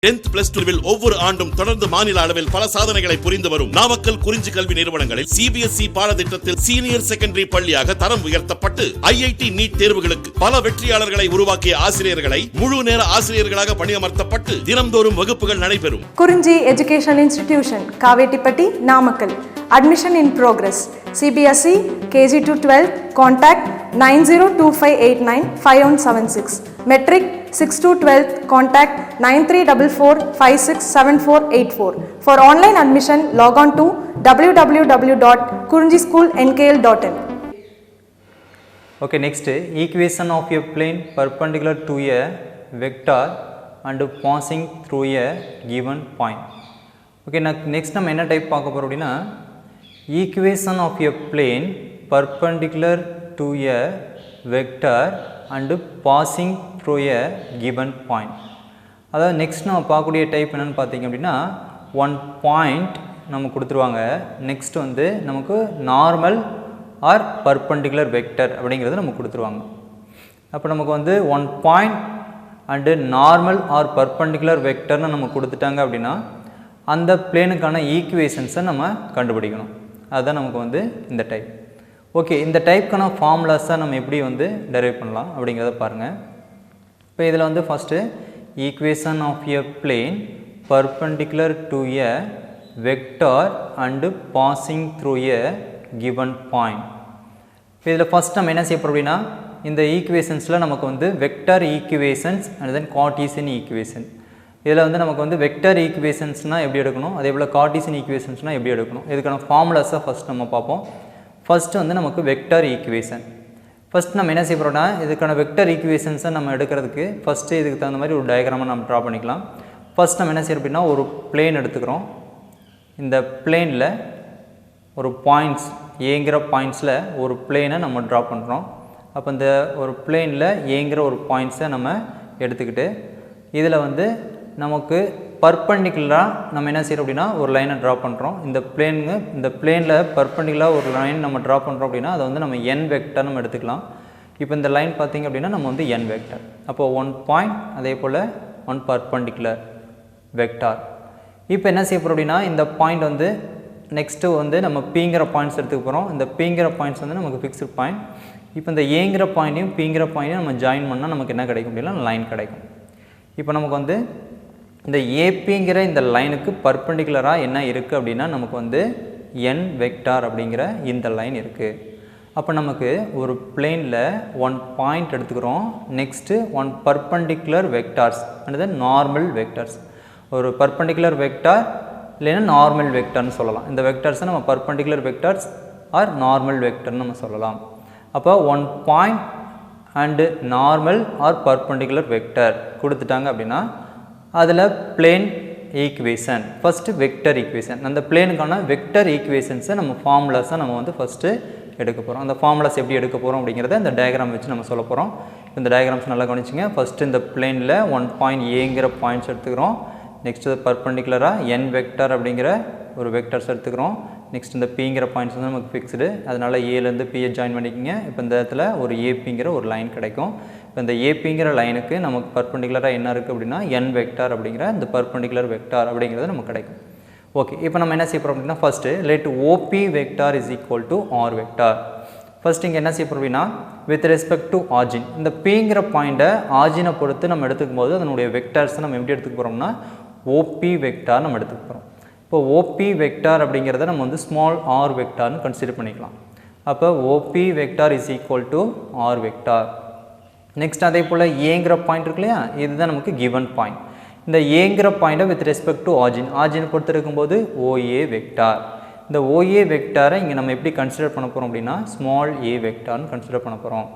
10th plus 2 ஒவ்வொரு ஆண்டும் தொடர்ந்து மாநில அளவில் பல சாதனைகளை புரிந்து வரும் நாமக்கல் குறிஞ்சி கல்வி நிறுவனங்களில் CBSE பாடத்திட்டத்தில் சீனியர் செகண்டரி பள்ளியாக தரம் உயர்த்தப்பட்டு IIT நீட் தேர்வுகளுக்கு பல வெற்றியாளர்களை உருவாக்கிய ஆசிரியர்களை முழு நேர ஆசிரியர்களாக பணியமர்த்தப்பட்டு தினம்தோறும் வகுப்புகள் நடைபெறும். குறிஞ்சி educational institution, Kavettipatti, Namakkal. Admission in progress. CBSE KG to 12. Contact 9025895176. Metric 6 to 12. Contact 9344567484. For online admission, log on to www.kurinjischoolnkl.in. Okay, next equation of a plane perpendicular to a vector and passing through a given point. Okay, next நம்ம என்ன type பார்க்க போறோம் அப்படினா equation of a plane perpendicular to a vector and passing through a given point. அதாவது next நம்ம பார்க்கக்கூடிய type என்னன்னு பார்த்தீங்க அப்படின்னா ஒன் பாயிண்ட் நம்ம கொடுத்துருவாங்க. நெக்ஸ்ட் வந்து நமக்கு நார்மல் ஆர் பர்பெண்டிகுலர் வெக்டர் அப்படிங்கிறது நமக்கு கொடுத்துருவாங்க. அப்போ நமக்கு வந்து one point and normal or perpendicular வெக்டர்னு நம்ம கொடுத்துட்டாங்க அப்படின்னா அந்த பிளேனுக்கான ஈக்குவேஷன்ஸை நம்ம கண்டுபிடிக்கணும். அதுதான் நமக்கு வந்து இந்த டைப். ஓகே, இந்த டைப்க்கான ஃபார்முலாஸை நம்ம எப்படி வந்து டெரைவ் பண்ணலாம் அப்படிங்கிறத பாருங்கள். இப்போ இதில் வந்து first equation of a plane perpendicular to a vector and passing through a given point. இப்போ இதில் ஃபஸ்ட் நம்ம என்ன செய்ய போகிறோம் அப்படின்னா இந்த ஈக்குவேஷன்ஸில் நமக்கு வந்து vector equations and then Cartesian equation. இதில் வந்து நமக்கு வந்து வெக்டர் ஈக்குவேஷன்ஸ்னால் எப்படி எடுக்கணும், அதே போல் கார்ட்டீசியன் ஈக்குவேஷன்ஸ்னால் எப்படி எடுக்கணும், இதுக்கான ஃபார்முலாஸை ஃபஸ்ட் நம்ம பார்ப்போம். ஃபஸ்ட்டு வந்து நமக்கு வெக்டர் ஈக்குவேஷன். ஃபஸ்ட் நம்ம என்ன செய்ய போகிறோம்னா இதுக்கான வெக்டர் ஈக்குவேஷன்ஸை நம்ம எடுக்கிறதுக்கு ஃபஸ்ட்டு இதுக்கு தகுந்த மாதிரி ஒரு டயக்ராமை நம்ம ட்ரா பண்ணிக்கலாம். ஃபஸ்ட் நம்ம என்ன செய்யறோம் அப்படின்னா ஒரு பிளேன் எடுத்துக்கிறோம். இந்த பிளேனில் ஒரு பாயிண்ட்ஸ் ஏங்கிற பாயிண்ட்ஸில் ஒரு பிளேனை நம்ம ட்ரா பண்ணுறோம். அப்போ இந்த ஒரு பிளேனில் ஏங்கிற ஒரு பாயிண்ட்ஸை நம்ம எடுத்துக்கிட்டு இதில் வந்து நமக்கு பர்பெண்டிகுலராக நம்ம என்ன செய்கிறோம் அப்படின்னா ஒரு லைனை ட்ரா பண்ணுறோம். இந்த பிளேனில் பர்பெண்டிகுலராக ஒரு லைன் நம்ம ட்ரா பண்ணுறோம் அப்படின்னா அதை வந்து நம்ம n வெக்டர் நம்ம எடுத்துக்கலாம். இப்போ இந்த லைன் பார்த்திங்க அப்படின்னா நம்ம வந்து n வெக்டர். அப்போது ஒன் பாயிண்ட் அதே போல் ஒன் பர்பெண்டிகுலர் வெக்டார். இப்போ என்ன செய்ய போகிறோம் அப்படின்னா இந்த பாயிண்ட் வந்து நெக்ஸ்ட்டு வந்து நம்ம பிங்கிற பாயிண்ட்ஸ் எடுத்துக்க போகிறோம். இந்த பிங்கிற பாயிண்ட்ஸ் வந்து நமக்கு ஃபிக்ஸ்டு பாயிண்ட். இப்போ இந்த ஏங்கிற பாயிண்ட்டையும் பிங்கிற பாயிண்ட்டையும் நம்ம ஜாயின் பண்ணால் நமக்கு என்ன கிடைக்கும் அப்படின்னா லைன் கிடைக்கும். இப்போ நமக்கு வந்து இந்த ஏபிங்கிற இந்த லைனுக்கு பர்பெண்டிகுலராக என்ன இருக்குது அப்படின்னா நமக்கு வந்து n வெக்டார் அப்படிங்கிற இந்த லைன் இருக்குது. அப்போ நமக்கு ஒரு பிளேனில் ஒன் பாயிண்ட் எடுத்துக்கிறோம். Next one perpendicular vectors and then normal vectors. ஒரு பர்பெண்டிகுலர் வெக்டார் இல்லைன்னா நார்மல் வெக்டார்னு சொல்லலாம். இந்த வெக்டார்ஸை நம்ம பர்பெண்டிகுலர் வெக்டார்ஸ் ஆர் நார்மல் வெக்டர்னு நம்ம சொல்லலாம். அப்போ one point and normal or perpendicular vector கொடுத்துட்டாங்க அப்படின்னா அதில் plane equation first vector equation. அந்த பிளேனுக்கான வெக்டர் ஈக்குவேஷன்ஸை நம்ம ஃபார்முலாஸை நம்ம வந்து ஃபஸ்ட்டு எடுக்க போகிறோம். அந்த ஃபார்முலாஸ் எப்படி எடுக்க போகிறோம் அப்படிங்கிறத இந்த டயக்ராம் வச்சு நம்ம சொல்ல போகிறோம். இந்த டயக்ராம்ஸ் நல்லா கவனிச்சிங்க. ஃபஸ்ட்டு இந்த பிளேனில் ஒன் பாயிண்ட் ஏங்கிற பாயிண்ட்ஸ் எடுத்துக்கிறோம். நெக்ஸ்ட்டு பர்பெண்டிகுலராக n வெக்டர் அப்படிங்கிற ஒரு வெக்டர்ஸ் எடுத்துக்கிறோம். நெக்ஸ்ட் இந்த பிங்கிற பாயிண்ட்ஸ் வந்து நமக்கு ஃபிக்ஸ்டு, அதனால் ஏலேருந்து பியை ஜாயின் பண்ணிக்கிங்க. இப்போ இந்த இடத்துல ஒரு ஏபிங்கிற ஒரு லைன் கிடைக்கும். இப்போ இந்த ஏபிங்கிற லைனுக்கு நமக்கு பர்பெண்டிகுலராக என்ன இருக்குது அப்படின்னா n வெக்டார் அப்படிங்கிற இந்த பர்பெண்டிகுலர் வெக்டார் அப்படிங்கிறது நமக்கு கிடைக்கும். ஓகே, இப்போ நம்ம என்ன செய்ய போகிறோம் அப்படின்னா first let OP vector is equal to r vector. First இங்கே என்ன செய்ய போகிறோம் அப்படின்னா வித் ரெஸ்பெக்ட் டு ஆர்ஜின், இந்த பிங்கிற பாயிண்ட்டை ஆர்ஜினை பொறுத்து நம்ம எடுத்துக்கும் போது அதனுடைய வெக்டார்ஸை நம்ம எப்படி எடுத்துக்க போகிறோம்னா ஓபி வெக்டார் நம்ம எடுத்துக்க போகிறோம். இப்போ ஓபி வெக்டார் அப்படிங்கிறத நம்ம வந்து ஸ்மால் ஆர் வெக்டார்னு கன்சிடர் பண்ணிக்கலாம். அப்போ OP vector is equal to r vector. Next அதே போல் ஏங்கிற பாயிண்ட் இருக்கு இல்லையா, இதுதான் நமக்கு கிவன் பாயிண்ட். இந்த ஏங்கிற பாயிண்ட்டை வித் ரெஸ்பெக்ட் டு ஆர்ஜினை பொறுத்து இருக்கும்போது ஓஏ வெக்டார். இந்த ஓஏ வெக்டாரை இங்கே நம்ம எப்படி கன்சிடர் பண்ண போகிறோம் அப்படின்னா ஸ்மால் ஏ வெக்டார்னு கன்சிடர் பண்ண போகிறோம்.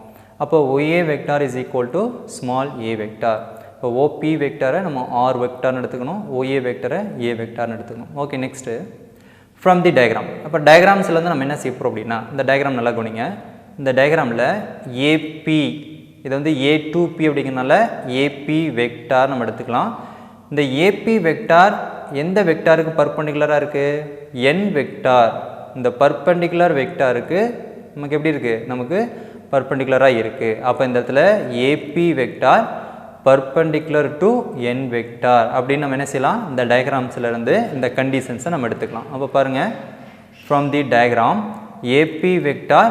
அப்போ OA vector is equal to small a vector. இப்போ ஓபி வெக்டாரை நம்ம ஆர் வெக்டார்னு எடுத்துக்கணும், ஓஏ வெக்டரை ஏ வெக்டார்னு எடுத்துக்கணும். Okay, next from the diagram. அப்போ டயக்ராம்ஸில் வந்து நம்ம என்ன செய்ய போகிறோம் அப்படின்னா இந்த டயக்ராம் நல்லா கவனிங்க. இந்த டயக்ராமில் ஏபி இது வந்து A2P அப்படிங்கிறனால ஏபி வெக்டார் நம்ம எடுத்துக்கலாம். இந்த ஏபி வெக்டார் எந்த வெக்டாருக்கு பர்பெண்டிகுலராக இருக்குது n வெக்டார். இந்த பர்பெண்டிகுலர் வெக்டாருக்கு நமக்கு எப்படி இருக்குது நமக்கு பர்பெண்டிகுலராக இருக்குது. அப்போ இந்த இடத்துல AP vector perpendicular to n vector அப்படின்னு நம்ம என்ன செய்யலாம் இந்த டயக்ராம்ஸ்ல இருந்து இந்த கண்டிஷன்ஸை நம்ம எடுத்துக்கலாம். அப்போ பாருங்க from the diagram AP vector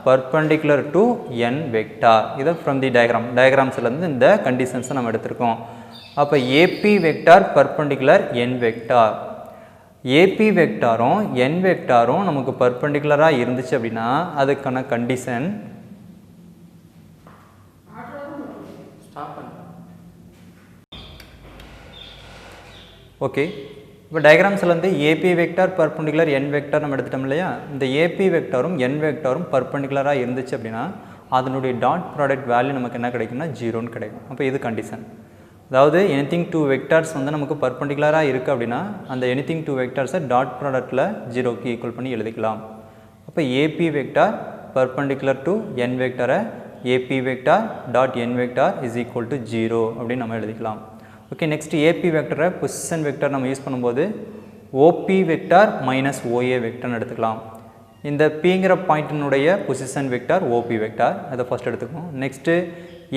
perpendicular to n vector இது from the diagramஸ்ல இருந்து இந்த கண்டிஷன்ஸை நம்ம எடுத்துருக்கோம். அப்போ AP vector perpendicular n vector AP வெக்டாரும் n வெக்டாரும் நமக்கு பர்பெண்டிகுலராக இருந்துச்சு அப்படின்னா அதுக்கான கண்டிஷன் ஓகே. இப்போ டயக்ராம்ஸில் வந்து AP vector perpendicular n vector நம்ம எடுத்துட்டோம் இல்லையா, இந்த ஏபி வெக்டாரும் n வெக்டாரும் பர்பெண்டிகுலராக இருந்துச்சு அப்படின்னா அதனுடைய டாட் ப்ராடக்ட் வேல்யூ நமக்கு என்ன கிடைக்கும்னா 0ன்னு கிடைக்கும். அப்போ இது கண்டிஷன். அதாவது எனிதிங் டூ வெக்டார்ஸ் வந்து நமக்கு பர்பெண்டிகுலராக இருக்குது அப்படின்னா அந்த எனிதிங் டூ வெக்டார்ஸை டாட் ப்ராடக்ட்டில் 0க்கு ஈக்குவல் பண்ணி எழுதிக்கலாம். அப்போ AP vector perpendicular to n வெக்டாரை AP vector dot n vector is equal to 0 அப்படின்னு நம்ம எழுதிக்கலாம். ஓகே, நெக்ஸ்ட் ஏபி வெக்டரை பொசிஷன் வெக்டார் நம்ம யூஸ் பண்ணும்போது ஓபி வெக்டார் மைனஸ் ஓஏ வெக்டர்னு எடுத்துக்கலாம். இந்த பிங்கிற பாயிண்டினுடைய பொசிஷன் வெக்டார் ஓபி வெக்டார் அதை ஃபஸ்ட் எடுத்துக்கணும். நெக்ஸ்ட்டு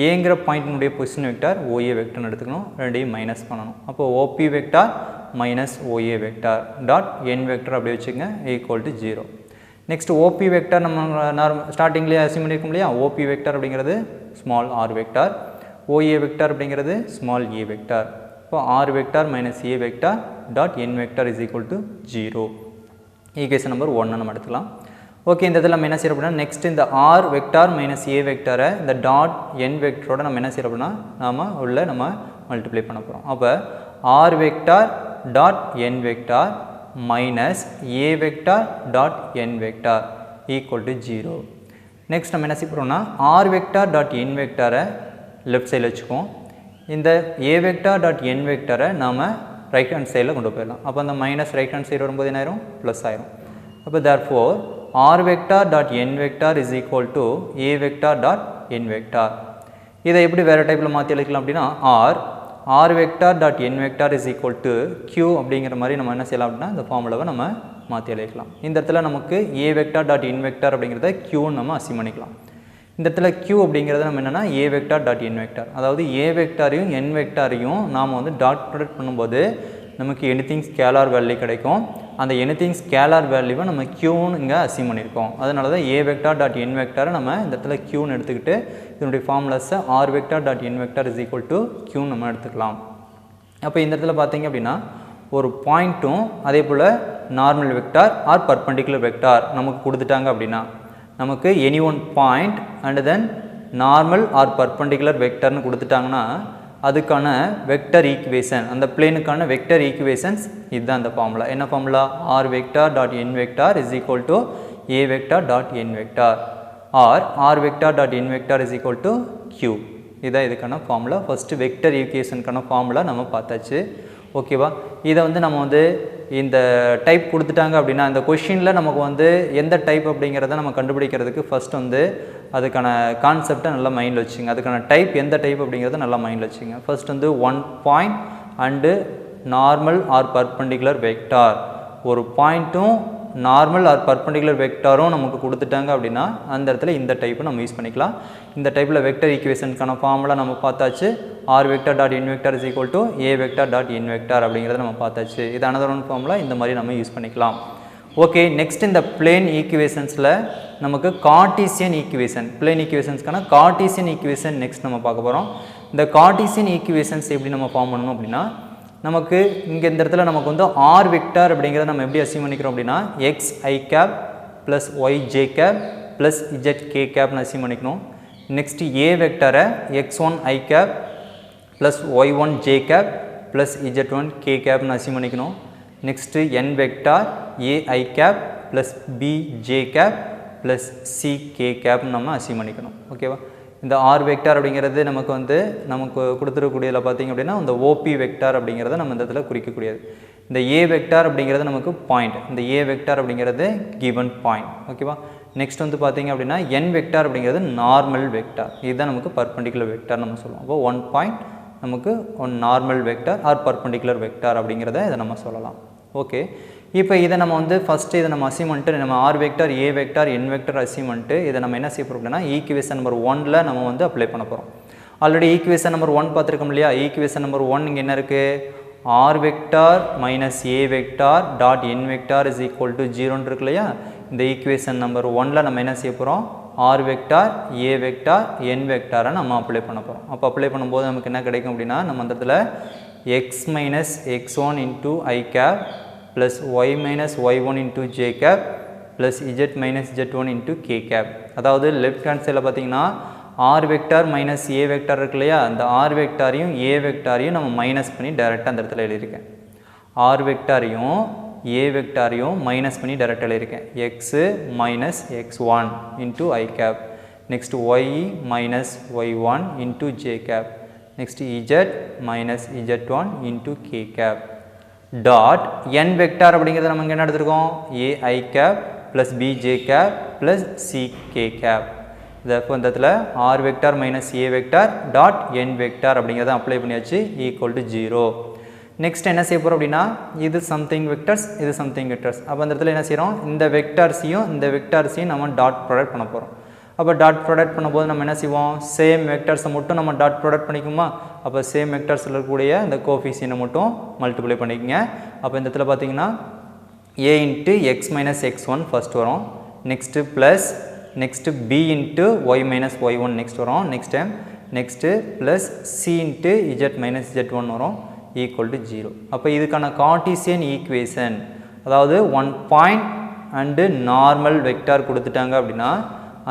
ஏங்கிற பாயிண்டினுடைய பொசிஷன் வெக்டார் ஓஏ வெக்டர்னு எடுத்துக்கணும், ரெண்டையும் மைனஸ் பண்ணணும். அப்போ OP vector minus OA vector dot n vector அப்படி வச்சுக்கோங்க equal to 0. Next OP vector நம்ம ஸ்டார்டிங்லேயே அசியூம் பண்ணியிருக்கோம் இல்லையா, ஓபி வெக்டார் அப்படிங்கிறது small r vector, OA vector அப்படிங்கிறது ஸ்மால் ஏ வெக்டார். இப்போ r vector minus a vector dot n vector is equal to 0. Equation number 1 நம்ம எடுத்துக்கலாம். ஓகே, இந்த இதில் நம்ம என்ன செய்யறோம் அப்படின்னா நெக்ஸ்ட் இந்த ஆர் வெக்டார் மைனஸ் ஏ வெக்டாரை இந்த டாட் n வெக்டரோட நம்ம என்ன செய்யறோம் அப்படின்னா நம்ம மல்டிப்ளை பண்ண போகிறோம். அப்போ r vector dot n vector minus a vector dot n vector equal to 0. Next நம்ம என்ன செய்ய போகிறோம்னா ஆர் வெக்டார் டாட் n வெக்டாரை லெஃப்ட் சைடில் வச்சுக்குவோம். இந்த ஏ வெக்டார் டாட் n வெக்டாரை நாம் ரைட் ஹேண்ட் சைடில் கொண்டு போயிடலாம். அப்போ அந்த மைனஸ் ரைட் ஹேண்ட் சைடு வரும்போது என்ன ஆயிரும் ப்ளஸ் ஆயிரும். அப்போ therefore r vector dot n vector is equal to a vector dot n vector. இதை எப்படி வேறு டைப்பில் மாற்றி எழுதிக்கலாம் அப்படின்னா r vector dot n vector is equal to q அப்படிங்கிற மாதிரி நம்ம என்ன செய்யலாம் அப்படின்னா இந்த ஃபார்முலாவை நம்ம மாற்றி எழுதிக்கலாம். இந்த இடத்துல நமக்கு a vector dot n vector அப்படிங்கிறத q நம்ம அசியூம் பண்ணிக்கலாம். இந்த இடத்துல q அப்படிங்கிறது நம்ம என்னென்னா a vector dot n vector, அதாவது a வெக்டாரையும் n வெக்டாரையும் நாம் வந்து டாட் ப்ராடக்ட் பண்ணும்போது நமக்கு எனிதிங் ஸ்கேலார் வேல்யூ கிடைக்கும். அந்த எனிதிங் ஸ்கேலார் வேல்யூவை நம்ம க்யூன்னு இங்கே அசியூம் பண்ணியிருக்கோம். அதனால தான் ஏ வெக்டார் டாட் என் வெக்டாரை நம்ம இந்த இடத்துல க்யூன்னு எடுத்துக்கிட்டு இதனுடைய ஃபார்முலாஸை R vector dot N vector is equal to க்யூன்னு நம்ம எடுத்துக்கலாம். அப்போ இந்த இடத்துல பார்த்தீங்க அப்படின்னா ஒரு பாயிண்ட்டும் அதே போல் normal vector or perpendicular vector நமக்கு கொடுத்துட்டாங்க அப்படின்னா நமக்கு any one point and then normal or perpendicular வெக்டார்னு கொடுத்துட்டாங்கன்னா அதுக்கான வெக்டர் ஈக்குவேஷன் அந்த பிளேனுக்கான வெக்டர் ஈக்குவேஷன்ஸ் இதுதான் அந்த ஃபார்முலா. என்ன formula r vector dot N vector is equal to a vector dot N vector r vector dot N vector is equal to q. இதான் இதுக்கான ஃபார்முலா. ஃபஸ்ட்டு வெக்டர் ஈக்குவேஷனுக்கான formula நம்ம பார்த்தாச்சு. ஓகேவா, இதை வந்து நம்ம வந்து இந்த டைப் கொடுத்துட்டாங்க அப்படின்னா இந்த கொஷினில் நமக்கு வந்து எந்த டைப் அப்படிங்கிறத நம்ம கண்டுபிடிக்கிறதுக்கு ஃபஸ்ட் வந்து அதுக்கான கான்செப்டை நல்லா மைண்டில் வச்சுங்க. அதுக்கான டைப் எந்த டைப் அப்படிங்கிறத நல்லா மைண்டில் வச்சுங்க. ஃபர்ஸ்ட் வந்து one point and normal or perpendicular vector, ஒரு பாயிண்ட்டும் நார்மல் ஆர் பர்பெண்டிகுலர் வெக்டாரும் நமக்கு கொடுத்துட்டாங்க அப்படின்னா அந்த இடத்துல இந்த டைப்பை நம்ம யூஸ் பண்ணிக்கலாம். இந்த டைப்பில் வெக்டர் ஈக்குவேஷனுக்கான ஃபார்முலா நம்ம பார்த்தாச்சு. R vector dot N vector is equal to a vector dot N vector அப்படிங்கிறத நம்ம பார்த்தாச்சு. இது அனதர் ஒன் ஃபார்முலா, இந்த மாதிரி நம்ம யூஸ் பண்ணிக்கலாம். ஓகே, நெக்ஸ்ட் இந்த பிளேன் ஈக்குவேஷன்ஸில் நமக்கு கார்ட்டீசியன் ஈக்குவேஷன், பிளேன் ஈக்குவேஷன்ஸ்க்கான கார்ட்டீசியன் ஈக்குவேஷன் நெக்ஸ்ட் நம்ம பார்க்க போகிறோம். இந்த கார்ட்டீசியன் ஈக்குவேஷன்ஸ் எப்படி நம்ம ஃபார்ம் பண்ணணும் அப்படின்னா நமக்கு இங்கே இந்த இடத்துல நமக்கு வந்து ஆர் வெக்டார் அப்படிங்கிறத நம்ம எப்படி அசியூம் பண்ணிக்கிறோம் அப்படின்னா x i cap plus y j cap plus z k கேப்னு அசியூம் பண்ணிக்கணும். நெக்ஸ்ட்டு ஏ வெக்டாரை x one i cap plus y one j cap plus z one k கேப்னு அசியூம் பண்ணிக்கணும். Next n vector a i cap plus b j cap plus c k கேப்னு நம்ம assume பண்ணிக்கணும். ஓகேவா, இந்த R vector அப்படிங்கிறது நமக்கு வந்து நமக்கு கொடுத்துருக்கூடியதில் பார்த்திங்க அப்படின்னா இந்த ஓபி வெக்டார் அப்படிங்கிறத நம்ம இந்த இடத்துல குறிக்கக்கூடியது. இந்த ஏ வெக்டார் அப்படிங்கிறது நமக்கு பாயிண்ட், இந்த ஏ வெக்டார் அப்படிங்கிறது கிவன் பாயிண்ட். ஓகேவா, நெக்ஸ்ட் வந்து பார்த்திங்க அப்படின்னா என் வெக்டார் அப்படிங்கிறது நார்மல் வெக்டார், இதுதான் நமக்கு பர்பெண்டிகுலர் வெக்டார் நம்ம சொல்லுவோம். அப்போ ஒன் பாயிண்ட் நமக்கு one normal vector or perpendicular vector அப்படிங்கிறத இதை நம்ம சொல்லலாம். ஓகே, இப்போ இதை நம்ம வந்து ஃபஸ்ட்டு இதை நம்ம அசியூம் பண்ணிட்டு நம்ம ஆர் வெக்டார் ஏ வெக்டார் என் வெக்டார் அசியூம் பண்ணிட்டு இதை நம்ம என்ன செய்ய போகிறோம் அப்படின்னா ஈக்குவேஷன் நம்பர் 1ல் நம்ம வந்து அப்ளை பண்ண போகிறோம். ஆல்ரெடி ஈக்குவேஷன் நம்பர் 1 பார்த்துருக்கோம் இல்லையா. ஈக்குவேஷன் நம்பர் 1 இங்கே என்ன இருக்குது, r vector minus a vector dot N vector is equal to 0 இருக்கு இல்லையா. இந்த ஈக்குவேஷன் நம்பர் 1ல் நம்ம என்ன செய்ய போகிறோம், ஆர் வெக்டார் ஏ வெக்டார் என் வெக்டாரை நம்ம அப்ளை பண்ண போகிறோம். அப்போ அப்ளை பண்ணும்போது நமக்கு என்ன கிடைக்கும் அப்படின்னா, நம்ம அந்த இடத்துல x minus x1 into i cap plus y minus y1 into j cap plus z minus z1 into k cap. அதாவது லெஃப்ட் ஹேண்ட் சைடில் பார்த்தீங்கன்னா r vector minus a vector இருக்கு இல்லையா, அந்த ஆர் வெக்டாரையும் ஏ வெக்டாரையும் நம்ம மைனஸ் பண்ணி டைரெக்டாக அந்த இடத்துல எழுதியிருக்கேன். ஆர் வெக்டாரையும் ஏ வெக்டாரையும் மைனஸ் பண்ணி டைரெக்டாக எழுதியிருக்கேன். X minus x1 into i cap, next y minus y1 into j cap, next z minus z one into k cap dot N vector அப்படிங்கிறத நம்ம இங்கே என்ன எடுத்துருக்கோம், a i cap plus b j cap plus c k cap. இப்போ இந்த இடத்துல r vector minus a vector dot N vector அப்படிங்கிறத apply பண்ணியாச்சு, ஈக்குவல் டு 0. நெக்ஸ்ட் என்ன செய்ய போகிறோம் அப்படின்னா, இது சம்திங் வெக்டர்ஸ், இது சம்திங் வெக்டர்ஸ். அப்போ அந்த இடத்துல என்ன செய்கிறோம், இந்த வெக்டார்ஸையும் இந்த வெக்டார்ஸையும் நம்ம டாட் ப்ராடக்ட் பண்ண போகிறோம். அப்போ டாட் ப்ராடக்ட் பண்ணும்போது நம்ம என்ன செய்வோம், சேம் வெக்டர்ஸை மட்டும் நம்ம டாட் ப்ராடக்ட் பண்ணிக்குமா. அப்போ சேம் வெக்டர்ஸில் இருக்கக்கூடிய இந்த கோஃபிஷியனை மட்டும் மல்டிப்ளை பண்ணிக்கோங்க. அப்போ இந்த இடத்துல பார்த்தீங்கன்னா a into x minus x1 first வரும், next plus next b into y minus y1 next வரும், next plus c into z minus z1 வரும், ஈக்குவல் டு 0. அப்போ இதுக்கான கார்ட்டீசியன் ஈக்குவேஷன், அதாவது 1 பாயிண்ட் அண்டு நார்மல் வெக்டார் கொடுத்துட்டாங்க அப்படின்னா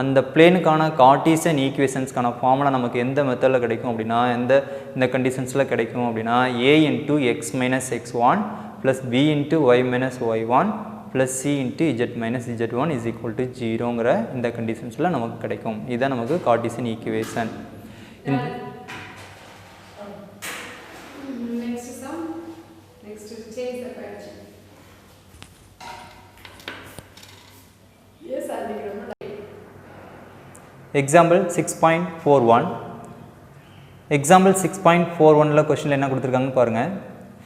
அந்த பிளேனுக்கான கார்ட்டீசியன் ஈக்குவேஷன்ஸ்க்கான ஃபார்முலா நமக்கு எந்த மெத்தடில் கிடைக்கும் அப்படின்னா, இந்த கண்டிஷன்ஸில் கிடைக்கும் அப்படின்னா, a into x minus x1 plus b into y minus y1 plus c into z minus z1 is equal to 0ங்கிற இந்த கண்டிஷன்ஸில் நமக்கு கிடைக்கும். இதுதான் நமக்கு கார்ட்டீசியன் ஈக்குவேஷன். எக்ஸாம்பிள் 6.41. எக்ஸாம்பிள் 6.41ல் கொஸ்டினில் என்ன கொடுத்துருக்காங்கன்னு பாருங்கள்.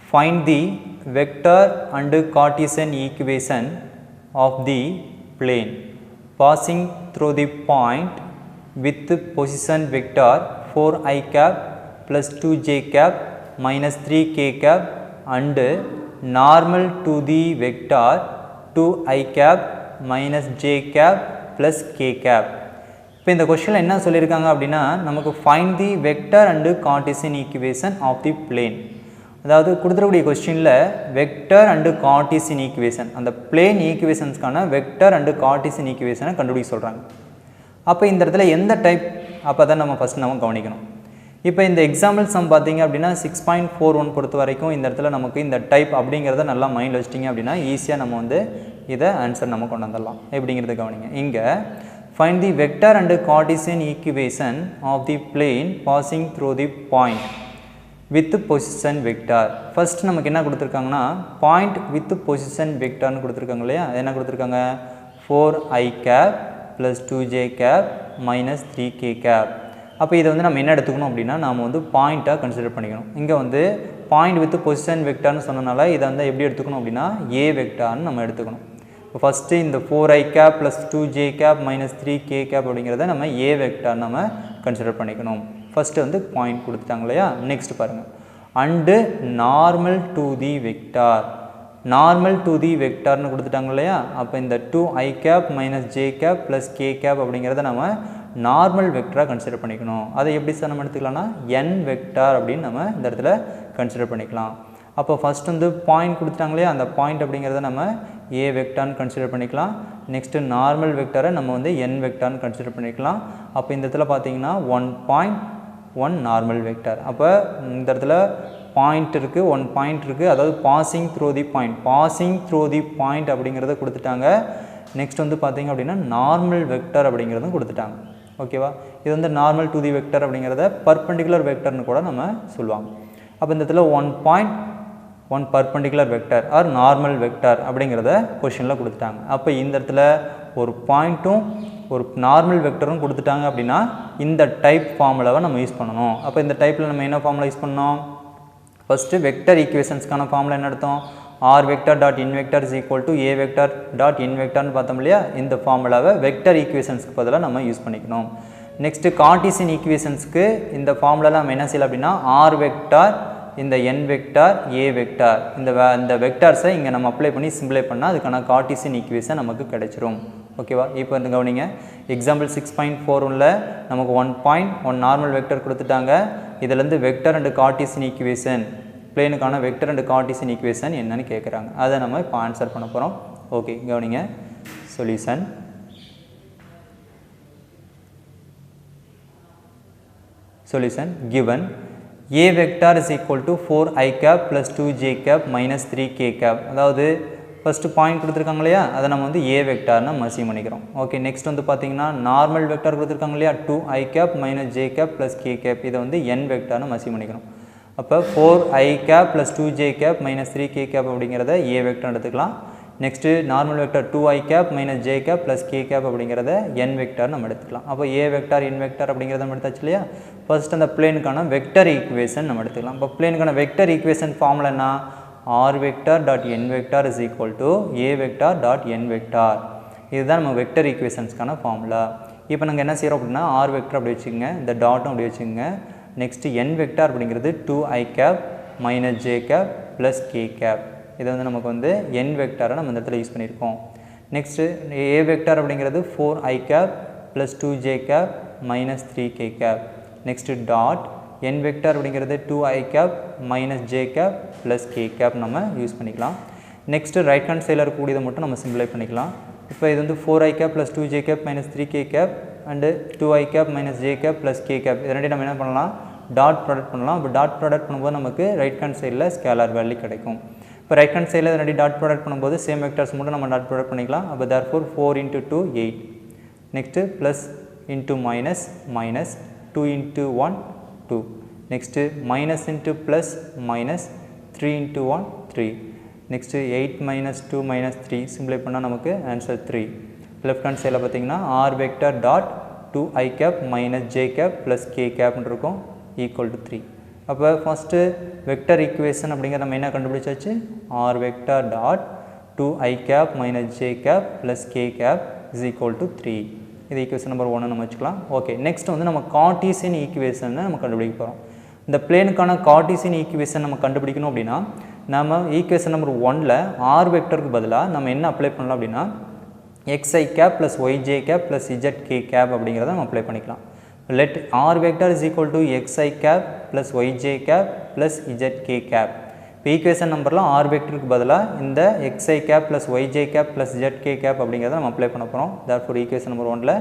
Find the vector and Cartesian equation of the plane passing through the point with position vector 4i cap plus 2j cap minus 3k cap and normal to the vector 2i cap minus j cap plus k cap. இப்போ இந்த கொஸ்டினில் என்ன சொல்லியிருக்காங்க அப்படின்னா, நமக்கு find the vector and Cartesian equation of the plane. அதாவது கொடுத்துருக்கூடிய கொஸ்டினில் வெக்டர் அண்டு கார்ட்டீசியன் ஈக்குவேஷன், அந்த பிளேன் ஈக்குவேஷன்ஸ்க்கான வெக்டர் அண்டு கார்ட்டீசியன் ஈக்குவேஷனை கண்டுபிடிக்க சொல்கிறாங்க. அப்போ இந்த இடத்துல எந்த டைப், அப்போ தான் நம்ம ஃபஸ்ட் நம்ம கவனிக்கணும். இப்போ இந்த எக்ஸாம்பிள் சம் பார்த்தீங்க அப்படின்னா 6.41 பொறுத்த வரைக்கும் இந்த இடத்துல நமக்கு இந்த டைப் அப்படிங்கிறத நல்லா மைண்டில் வச்சிட்டிங்க அப்படின்னா ஈஸியாக நம்ம வந்து இதை ஆன்சர் நம்ம கொண்டு வந்துடலாம். எப்படிங்கிறத கவனிங்க. இங்கே find the vector and Cartesian equation of the plane passing through the point with position vector. First நமக்கு என்ன கொடுத்துருக்காங்கன்னா point with position vectorனு கொடுத்துருக்காங்க இல்லையா. என்ன கொடுத்துருக்காங்க, 4i cap plus 2j cap minus 3k cap. அப்போ இதை வந்து நம்ம என்ன எடுத்துக்கணும் அப்படின்னா, நாம் வந்து பாயிண்ட்டாக கன்சிடர் பண்ணிக்கணும். இங்கே வந்து பாயிண்ட் வித் பொசிஷன் வெக்டார்னு சொன்னனால இதை வந்து எப்படி எடுத்துக்கணும் அப்படின்னா ஏ வெக்டார்னு நம்ம எடுத்துக்கணும். இப்போ ஃபஸ்ட்டு இந்த 4i cap plus 2j cap minus 3k cap அப்படிங்கிறத நம்ம ஏ வெக்டார் நம்ம கன்சிடர் பண்ணிக்கணும். ஃபஸ்ட்டு வந்து பாயிண்ட் கொடுத்துட்டாங்க இல்லையா. நெக்ஸ்ட் பாருங்கள், and normal to the vector, normal to the வெக்டார்னு கொடுத்துட்டாங்க இல்லையா. அப்போ இந்த 2i cap minus j cap plus k cap அப்படிங்கிறத நம்ம நார்மல் வெக்டராக கன்சிடர் பண்ணிக்கணும். அதை எப்படி சார் நம்ம எடுத்துக்கலாம்னா n வெக்டார் அப்படின்னு நம்ம இந்த இடத்துல கன்சிடர் பண்ணிக்கலாம். அப்போ ஃபஸ்ட் வந்து பாயிண்ட் கொடுத்துட்டாங்களே, அந்த பாயிண்ட் அப்படிங்கிறத நம்ம ஏ வெக்டார்னு கன்சிடர் பண்ணிக்கலாம். நெக்ஸ்ட்டு நார்மல் வெக்டாரை நம்ம வந்து n வெக்டார்னு கன்சிடர் பண்ணிக்கலாம். அப்போ இந்த இடத்துல பார்த்தீங்கன்னா 1 பாயிண்ட் 1 நார்மல் வெக்டார். அப்போ இந்த இடத்துல பாயிண்ட் இருக்குது, 1 பாயிண்ட் இருக்குது, அதாவது passing through the point, passing through the point அப்படிங்கிறத கொடுத்துட்டாங்க. நெக்ஸ்ட் வந்து பார்த்தீங்க அப்படின்னா நார்மல் வெக்டார் அப்படிங்கிறதும் கொடுத்துட்டாங்க. ஓகேவா, இது வந்து நார்மல் டு தி வெக்டர் அப்படிங்கிறத பர்பெண்டிகுலர் வெக்டர்னு கூட நம்ம சொல்லுவாங்க. அப்போ இந்த இடத்துல 1 point 1 perpendicular vector or normal vector அப்படிங்கிறத கொஷனில் கொடுத்துட்டாங்க. அப்போ இந்த இடத்துல ஒரு பாயிண்ட்டும் ஒரு நார்மல் வெக்டரும் கொடுத்துட்டாங்க அப்படின்னா இந்த டைப் ஃபார்முலாவை நம்ம யூஸ் பண்ணணும். அப்போ இந்த டைப்பில் நம்ம என்ன ஃபார்முலா யூஸ் பண்ணோம், ஃபஸ்ட்டு வெக்டர் ஈக்குவேஷன்ஸ்க்கான ஃபார்முலா என்ன எடுத்தோம், r vector dot n vector is equal to a vector dot n வெக்டர்னு பார்த்தோம் இல்லையா. இந்த ஃபார்முலாவை வெக்டர் ஈக்குவேஷன்ஸ்க்கு பதிலாக நம்ம யூஸ் பண்ணிக்கணும். நெக்ஸ்ட்டு கார்ட்டீசியன் ஈக்குவேஷன்ஸ்க்கு இந்த ஃபார்முலாவில் நம்ம என்ன செய்யலாம் அப்படின்னா ஆர் வெக்டார் இந்த n வெக்டார் a வெக்டார் இந்த வெக்டார்ஸை இங்கே நம்ம அப்ளை பண்ணி சிம்பிளை பண்ணால் அதுக்கான கார்ட்டீசியன் ஈக்குவேஷன் நமக்கு கிடைச்சிரும். ஓகேவா? இப்போ வந்து கவனிங்க, எக்ஸாம்பிள் 6.41ல் நமக்கு 1.1 நார்மல் வெக்டர் கொடுத்துட்டாங்க. இதிலேருந்து வெக்டர் அண்ட் கார்ட்டீசியன் ஈக்குவேஷன் பிளேனுக்கான வெக்டர் அண்ட் கார்ட்டீசியன் ஈக்குவேஷன் என்னன்னு கேட்குறாங்க. அதை நம்ம இப்போ ஆன்சர் பண்ண போகிறோம். ஓகே, கவனிங்க. Solution given a vector is equal to 4i cap plus 2j cap minus 3k cap. அதாவது ஃபஸ்ட்டு பாயிண்ட் கொடுத்துருக்காங்க இல்லையா, அதை நம்ம வந்து a வெக்டார்னு மசியம் பண்ணிக்கிறோம். ஓகே, நெக்ஸ்ட் வந்து பார்த்தீங்கன்னா நார்மல் வெக்டார் கொடுத்துருக்காங்க இல்லையா, 2i cap minus j cap plus k cap, இதை வந்து n வெக்டார்னு மசியம் பண்ணிக்கிறோம். அப்போ 4i cap plus 2j cap minus 3k cap அப்படிங்கிறத a வெக்டார் எடுத்துக்கலாம். Next normal vector 2i cap minus j cap plus k cap அப்படிங்கிறத n vector நம்ம எடுத்துக்கலாம். அப்போ a வெக்டார் n வெக்டார் அப்படிங்கிறத நம்ம எடுத்தாச்சு இல்லையா. ஃபர்ஸ்ட் அந்த பிளேனுக்கான வெக்டர் ஈக்குவேஷன் நம்ம எடுத்துக்கலாம். இப்போ பிளேனுக்கான வெக்டர் ஈக்குவேஷன் ஃபார்முலா என்ன, r vector dot n vector is equal to a vector dot n vector. இதுதான் நம்ம வெக்டர் ஈக்குவேஷன்ஸ்க்கான ஃபார்முலா. இப்போ நாங்கள் என்ன செய்கிறோம் அப்படின்னா r வெக்டர் அப்படி வச்சுக்கோங்க, இந்த டாட்டும் அப்படி வச்சுக்கோங்க. நெக்ஸ்ட்டு n வெக்டார் அப்படிங்கிறது 2i cap minus j cap plus k cap. இதை வந்து நமக்கு வந்து n வெக்டாரை நம்ம இந்த இடத்துல யூஸ் பண்ணியிருக்கோம். நெக்ஸ்ட்டு a வெக்டார் அப்படிங்கிறது 4i cap plus 2j cap minus 3k cap. Next dot n vector அப்படிங்கிறது 2i cap minus j cap plus k cap நம்ம யூஸ் பண்ணிக்கலாம். நெக்ஸ்ட்டு ரைட் ஹேண்ட் சைடில் இருக்கக்கூடியதை மட்டும் நம்ம சிம்பிளை பண்ணிக்கலாம். இப்போ இது வந்து 4i cap plus 2j cap minus 3k cap and 2i cap minus j cap plus k cap. இது ரெண்டையும் நம்ம என்ன பண்ணலாம், டாட் ப்ராடக்ட் பண்ணலாம். இப்போ டாட் ப்ராடக்ட் பண்ணும்போது நமக்கு ரைட் ஹேண்ட் சைடில் ஸ்கேலார் வேல்யூ கிடைக்கும். இப்போ ரைட் ஹேண்ட் சைடில் ரெண்டு டாட் ப்ராடக்ட் பண்ணும்போது சேம் வெக்டர்ஸ் மட்டும் நம்ம டாட் ப்ராடக்ட் பண்ணிக்கலாம். அப்போ therefore 4 into 2 8. Next plus into minus minus 2 into 1 2. Next minus into plus minus 3 into 1 3. Next 8 minus 2 minus 3 சிம்பிளை பண்ணால் நமக்கு ஆன்சர் 3. லெஃப்ட் ஹேண்ட் சைடில் பார்த்தீங்கன்னா r vector dot 2i cap minus j cap plus k capன்னு இருக்கும் equal to 3. அப்போ first vector equation அப்படிங்கிற நம்ம என்ன கண்டுபிடிச்சாச்சு, r vector dot 2i cap minus j cap plus k cap is equal to 3. இது ஈக்குவேஷன் நம்பர் 1 நம்ம வச்சுக்கலாம். ஓகே, நெக்ஸ்ட் வந்து நம்ம கார்ட்டீசியன் ஈக்குவேஷனை நம்ம கண்டுபிடிக்க போகிறோம். இந்த பிளேனுக்கான கார்ட்டீசியன் ஈக்குவேஷன் நம்ம கண்டுபிடிக்கணும் அப்படின்னா நம்ம ஈக்குவேஷன் நம்பர் 1ல் ஆர் வெக்டருக்கு பதிலாக நம்ம என்ன அப்ளை பண்ணலாம் அப்படின்னா xi cap plus yj cap plus zk cap அப்படிங்கிறத நம்ம அப்ளை பண்ணிக்கலாம். let r vector is equal to xi cap plus yj cap plus zk cap. இப்போ ஈக்குவேஷன் நம்பரில் r வெக்டருக்கு பதிலாக இந்த xi cap plus yj cap plus zk cap அப்படிங்கிறத நம்ம அப்ளை பண்ண போகிறோம். therefore ஈக்குவேஷன் நம்பர் 1ல்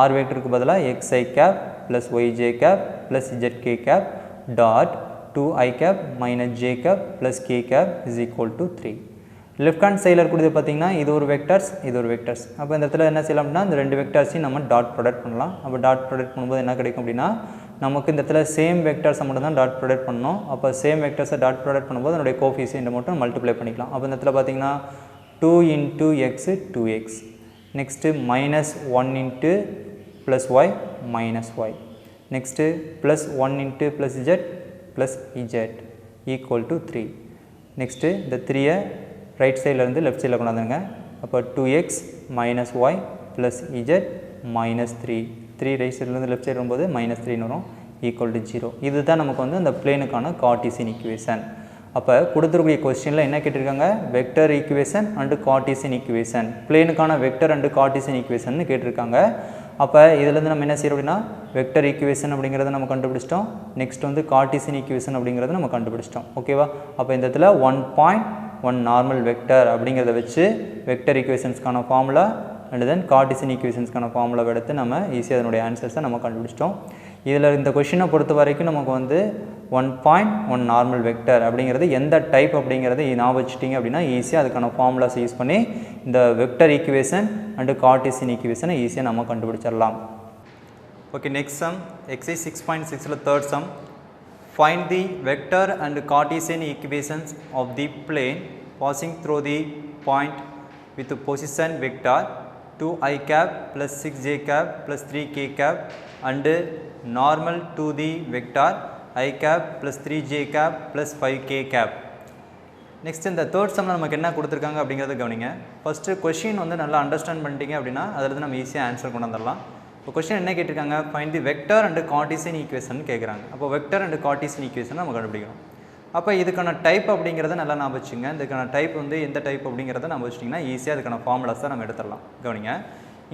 r வெக்டருக்கு பதிலாக xi cap plus yj cap plus zk cap dot 2i cap minus j cap plus k cap is equal to 3. Left hand சைடில் இருக்கக்கூடியது பார்த்தீங்கன்னா இது ஒரு வெக்டர்ஸ், இது ஒரு வெக்டர்ஸ். அப்போ இந்த இடத்துல என்ன செய்யலாம் அப்படின்னா இந்த ரெண்டு வெக்டர்ஸையும் நம்ம டாட் ப்ராடக்ட் பண்ணலாம். அப்போ டாட் ப்ராடக்ட் பண்ணும்போது என்ன கிடைக்கும் அப்படின்னா நமக்கு இந்த இடத்துல சேம் வெக்டர்ஸை மட்டும் தான் டாட் ப்ராடக்ட் பண்ணணும். அப்போ சேம் வெக்டர்ஸை டாட் ப்ராடக்ட் பண்ணும்போது அதனுடைய கோஎஃபிஷியன்ட் மட்டும் மல்டிப்ளை பண்ணிக்கலாம். அப்போ இந்த இடத்துல பார்த்தீங்கன்னா 2 into x 2x. Next minus 1 into plus y minus y. Next plus 1 into plus z plus z equal to 3. Next இந்த 3ஐ ரைட் சைட்லேருந்து லெஃப்ட் சைடில் கொண்டாந்துங்க. அப்போ 2x minus y plus z minus 3 right சைட்லேருந்து லெஃப்ட் சைடு வரும்போது minus 3 வரும் equal to 0. இதுதான் நமக்கு வந்து அந்த பிளேனுக்கான கார்ட்டீசியன் ஈக்குவேஷன். அப்போ கொடுத்துருக்கூடிய கொஸ்டினில் என்ன கேட்டிருக்காங்க, vector equation and Cartesian equation, பிளேனுக்கான வெக்டர் அண்டு கார்ட்டீசியன் ஈக்குவேஷன் கேட்டிருக்காங்க. அப்போ இதுலேருந்து நம்ம என்ன செய்யறோம் அப்படின்னா வெக்டர் ஈக்குவேஷன் அப்படிங்கிறத நம்ம கண்டுபிடிச்சிட்டோம். நெக்ஸ்ட் வந்து கார்ட்டீசியன் ஈக்குவேஷன் அப்படிங்கிறத நம்ம கண்டுபிடிச்சிட்டோம். ஓகேவா? அப்போ இந்த இடத்துல 1.1 நார்மல் வெக்டர் அப்படிங்கிறத வச்சு வெக்டர் ஈக்குவேஷன்ஸ்க்கான ஃபார்முலா அண்ட் தென் கார்ட்டீசியன் ஈக்குவேஷன்ஸ்க்கான ஃபார்முலாவை எடுத்து நம்ம ஈஸியாக அதனுடைய ஆன்சர்ஸை நம்ம கண்டுபிடிச்சிட்டோம். இதில் இந்த கொஷினை பொறுத்த வரைக்கும் நமக்கு வந்து 1.1 நார்மல் வெக்டர் அப்படிங்கிறது எந்த டைப் அப்படிங்கிறத ஞாபகம் வச்சுட்டிங்க அப்படின்னா ஈஸியாக அதுக்கான ஃபார்முலாஸ் யூஸ் பண்ணி இந்த வெக்டர் ஈக்குவேஷன் அண்டு கார்ட்டீசியன் ஈக்குவேஷனை ஈஸியாக நம்ம கண்டுபிடிச்சிடலாம். ஓகே, நெக்ஸ்ட் சம் எக்ஸைஸ் 6.6ல் third sum. Find the vector and Cartesian equations of the plane passing through the point with the position vector 2i cap plus 6j cap plus 3k cap and normal to the vector I cap plus 3j cap plus 5k cap. Next இந்த third சம்மில் நமக்கு என்ன கொடுத்துருக்காங்க அப்படிங்கிறத கவனிங்க. First question வந்து நல்லா understand பண்ணிட்டீங்க அப்படின்னா அதில் நம்ம ஈஸியாக ஆன்சர் கொண்டு வந்துடலாம். இப்போ கொஸ்டின் என்ன கேட்டிருக்காங்க, find the vector and Cartesian equation கேட்குறாங்க. அப்போ வெக்டர் அண்ட் கார்ட்டீசியன் ஈக்குவேஷன் நம்ம கண்டுபிடிக்கணும். அப்போ இதுக்கான டைப் அப்படிங்கிறத நல்லா ஞாபகம் வச்சுங்க. இதுக்கான டைப் வந்து எந்த டைப் அப்படிங்கிறத நம்ம வச்சிட்டிங்கன்னா ஈஸியாக அதுக்கான ஃபார்முலாஸ் தான் நம்ம எடுத்துடலாம். கவனிங்க,